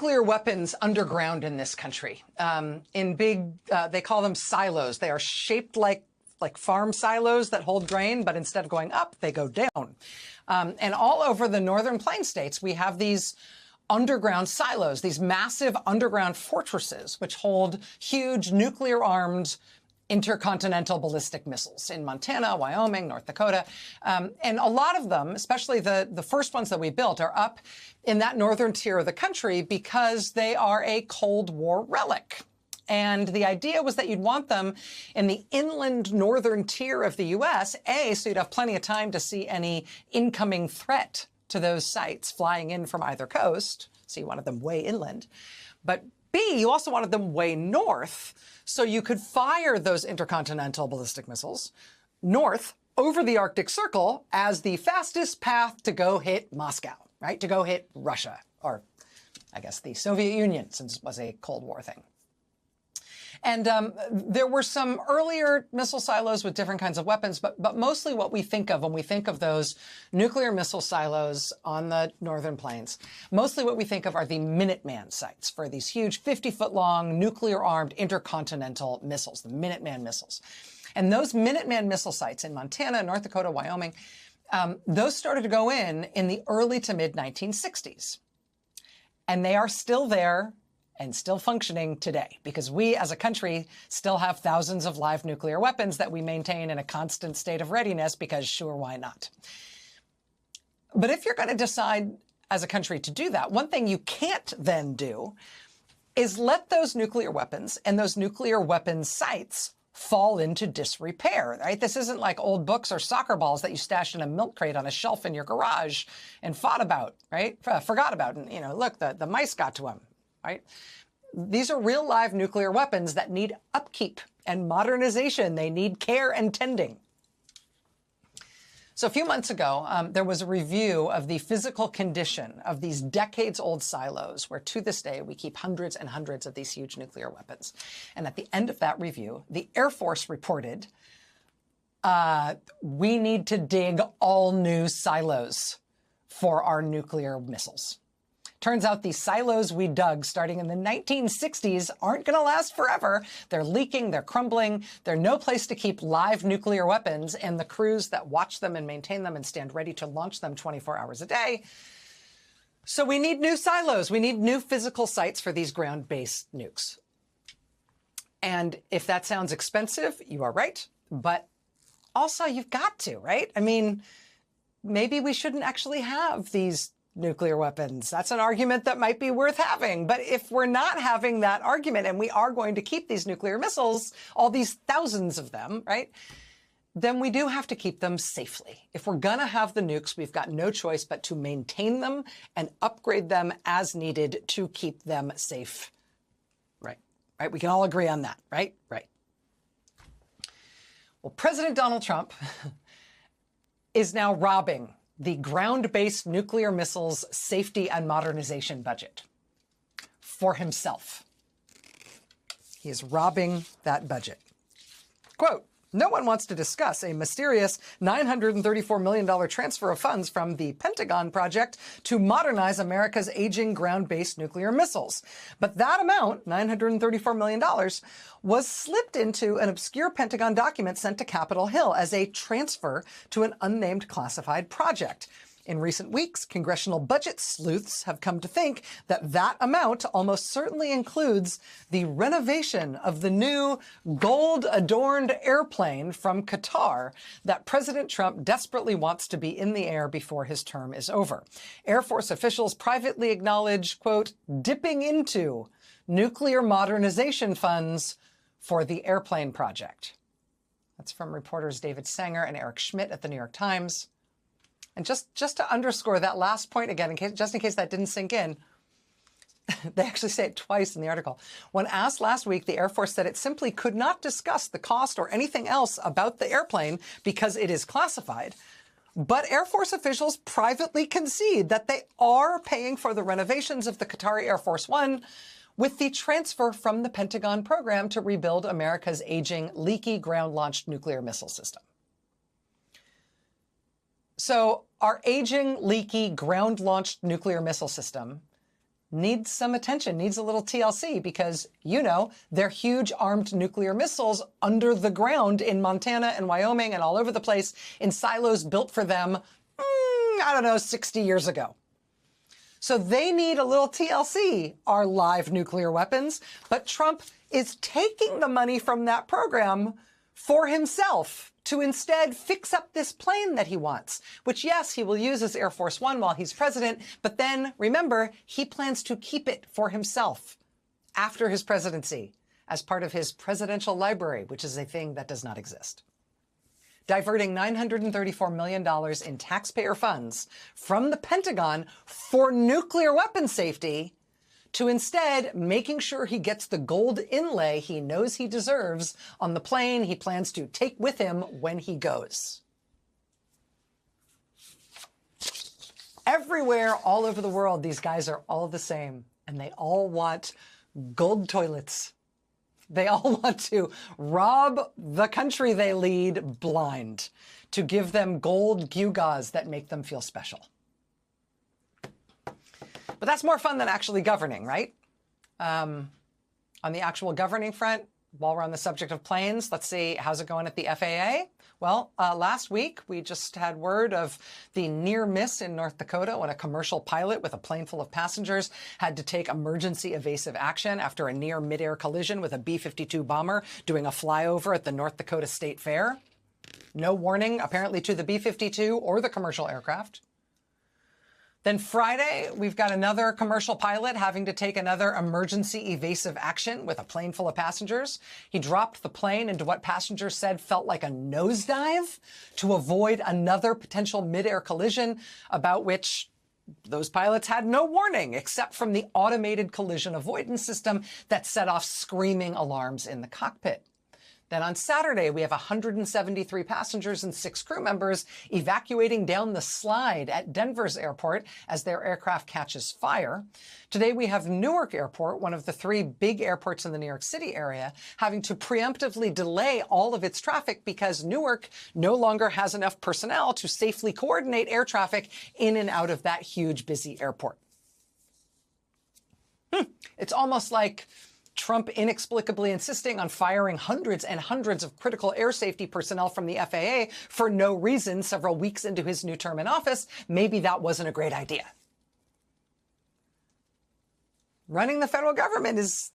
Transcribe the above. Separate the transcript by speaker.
Speaker 1: nuclear weapons underground in this country, in big, they call them silos. They are shaped like farm silos that hold grain, but instead of going up, they go down. And all over the northern plain states, we have these underground silos, these massive underground fortresses, which hold huge nuclear-armed intercontinental ballistic missiles in Montana, Wyoming, North Dakota. And a lot of them, especially the first ones that we built, are up in that northern tier of the country because they are a Cold War relic. And the idea was that you'd want them in the inland northern tier of the U.S., so you'd have plenty of time to see any incoming threat to those sites flying in from either coast. So you wanted them way inland. But B, you also wanted them way north, so you could fire those intercontinental ballistic missiles north over the Arctic Circle as the fastest path to go hit Moscow, right? To go hit Russia, or I guess the Soviet Union, since it was a Cold War thing. And there were some earlier missile silos with different kinds of weapons, but mostly what we think of when we think of those nuclear missile silos on the northern plains, mostly what we think of are the Minuteman sites for these huge 50-foot-long nuclear-armed intercontinental missiles, the Minuteman missiles. And those Minuteman missile sites in Montana, North Dakota, Wyoming, those started to go in the early to mid-1960s. And they are still there and still functioning today, because we as a country still have thousands of live nuclear weapons that we maintain in a constant state of readiness because sure, why not? But if you're going to decide as a country to do that, one thing you can't then do is let those nuclear weapons and those nuclear weapons sites fall into disrepair, right? This isn't like old books or soccer balls that you stashed in a milk crate on a shelf in your garage and forgot about, and, look, the mice got to them. Right? These are real live nuclear weapons that need upkeep and modernization. They need care and tending. So a few months ago, there was a review of the physical condition of these decades-old silos, where to this day we keep hundreds and hundreds of these huge nuclear weapons. And at the end of that review, the Air Force reported, we need to dig all new silos for our nuclear missiles. Turns out these silos we dug starting in the 1960s aren't going to last forever. They're leaking, they're crumbling, they're no place to keep live nuclear weapons and the crews that watch them and maintain them and stand ready to launch them 24 hours a day. So we need new silos. We need new physical sites for these ground-based nukes. And if that sounds expensive, you are right. But also you've got to, right? I mean, maybe we shouldn't actually have these nuclear weapons. That's an argument that might be worth having. But if we're not having that argument and we are going to keep these nuclear missiles, all these thousands of them, right, then we do have to keep them safely. If we're going to have the nukes, we've got no choice but to maintain them and upgrade them as needed to keep them safe. Right. We can all agree on that, right? Right. Well, President Donald Trump is now robbing the ground-based nuclear missiles safety and modernization budget for himself. He is robbing that budget. Quote, no one wants to discuss a mysterious $934 million transfer of funds from the Pentagon project to modernize America's aging ground-based nuclear missiles. But that amount, $934 million, was slipped into an obscure Pentagon document sent to Capitol Hill as a transfer to an unnamed classified project. In recent weeks, congressional budget sleuths have come to think that that amount almost certainly includes the renovation of the new gold-adorned airplane from Qatar that President Trump desperately wants to be in the air before his term is over. Air Force officials privately acknowledge, quote, dipping into nuclear modernization funds for the airplane project. That's from reporters David Sanger and Eric Schmidt at the New York Times. And just to underscore that last point again, just in case that didn't sink in, they actually say it twice in the article. When asked last week, the Air Force said it simply could not discuss the cost or anything else about the airplane because it is classified. But Air Force officials privately concede that they are paying for the renovations of the Qatari Air Force One with the transfer from the Pentagon program to rebuild America's aging, leaky ground-launched nuclear missile system. So our aging, leaky, ground-launched nuclear missile system needs some attention, needs a little TLC because, they're huge armed nuclear missiles under the ground in Montana and Wyoming and all over the place in silos built for them, 60 years ago. So they need a little TLC, our live nuclear weapons, but Trump is taking the money from that program for himself to instead fix up this plane that he wants, which, yes, he will use as Air Force One while he's president. But then, remember, he plans to keep it for himself after his presidency as part of his presidential library, which is a thing that does not exist. Diverting $934 million in taxpayer funds from the Pentagon for nuclear weapon safety to instead making sure he gets the gold inlay he knows he deserves on the plane he plans to take with him when he goes. Everywhere, all over the world, these guys are all the same, and they all want gold toilets. They all want to rob the country they lead blind, to give them gold gewgaws that make them feel special. But that's more fun than actually governing, right? On the actual governing front, while we're on the subject of planes, let's see, how's it going at the FAA? Well, last week, we just had word of the near miss in North Dakota when a commercial pilot with a plane full of passengers had to take emergency evasive action after a near midair collision with a B-52 bomber doing a flyover at the North Dakota State Fair. No warning, apparently, to the B-52 or the commercial aircraft. Then Friday, we've got another commercial pilot having to take another emergency evasive action with a plane full of passengers. He dropped the plane into what passengers said felt like a nosedive to avoid another potential midair collision about which those pilots had no warning except from the automated collision avoidance system that set off screaming alarms in the cockpit. Then on Saturday, we have 173 passengers and 6 crew members evacuating down the slide at Denver's airport as their aircraft catches fire. Today, we have Newark Airport, one of the 3 big airports in the New York City area, having to preemptively delay all of its traffic because Newark no longer has enough personnel to safely coordinate air traffic in and out of that huge, busy airport. It's almost like Trump inexplicably insisting on firing hundreds and hundreds of critical air safety personnel from the FAA for no reason several weeks into his new term in office. Maybe that wasn't a great idea. Running the federal government is